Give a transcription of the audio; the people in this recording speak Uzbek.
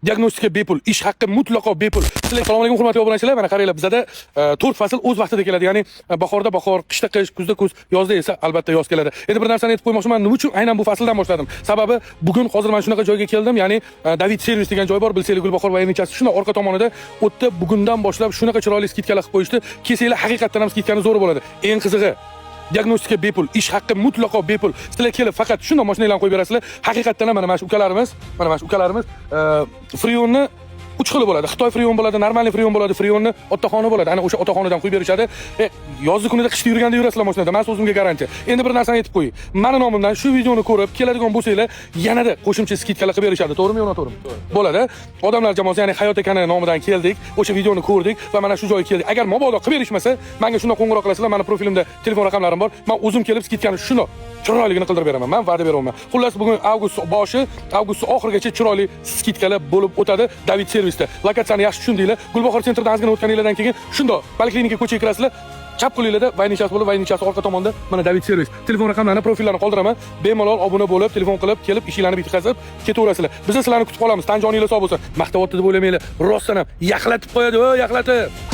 Diagnostika bepul, ish haqqi mutlaqo bepul. Assalomu alaykum hurmatli obunachilar. Mana qaranglar, bizda 4 fasl o'z vaqtida keladi. Ya'ni bahorda bahor, qishda qish, kuzda kuz, yozda esa albatta yoz keladi. Endi bir narsani aytib qo'ymoqchiman, nima uchun aynan bu fasldan boshladim? Sababi bugun hozir mana shunaqa joyga keldim. Ya'ni David Servis degan joy bor, bilsanglar Gulbahor va Yenichasi. Shuna orqa tomonida o'tda bugundan boshlab shunaqa chiroyli skidkalar qilib qo'yishdi. Kelsanglar haqiqatdan ham skidkani zo'r bo'ladi. Eng qizig'i diagnostika bepul, ish haqqi mutlaqo bepul. Sizlar kelib faqat shunday mashinalarni qo'yib berasizlar. Haqiqatdan ham mana shu ukalarimiz, Freonni 3 xil bo'ladi. Xitoy Freon bo'ladi, normalniy Freon bo'ladi, Freonni otaxoni bo'ladi. Ana o'sha otaxonidan qo'yib berishadi. Yozgi kunida qishda yurganda yurasizlar mashinada. Men o'zimga garantiya. Endi bir narsani aytib qo'ying. Meni nomimdan shu videoni ko'rib keladigan bo'lsanglar, yanada qo'shimcha skidkalar qilib berishadi. To'g'rimi yo'qmi, to'g'rimi? Bo'ladi. Odamlar jamoasi, ya'ni Hayot ekani nomidan keldik. O'sha videoni ko'rdik va mana shu joyga keldik. Agar mabodo qilib berishmasa, menga shunday qo'ng'iroq qilasizlar. Meni profilimda telefon raqamlarim bor. Men o'zim kelib skidkani shuni chiroyligini qildirib beraman. Men va'da beraman. Xullas bugun avgust boshi, avgust oxirigacha chiroyli skidkalar bo'lib o'tadi David Servisda. Lokatsiyani yaxshi tushundinglar. Gulbahor sentrdan ozgina o'tganinglardan keyin shundoq poliklinika ko'chaga kirasizlar. Chap qo'linglarda Vaynichasi bo'lib, Vaynichasi orqa tomonda mana David Servis. Telefon raqamlarini, profillarini qoldiraman. Bemalol obuna bo'lib, telefon qilib, kelib ishinglarni bitkazib ketaverasizlar. Biz sizlarni kutib qolamiz. Tan joningiz sog' bo'lsin. Maqtayapti deb o'ylamanglar. Rostdan ham yaxlatib qo'yadi, yaxlatib.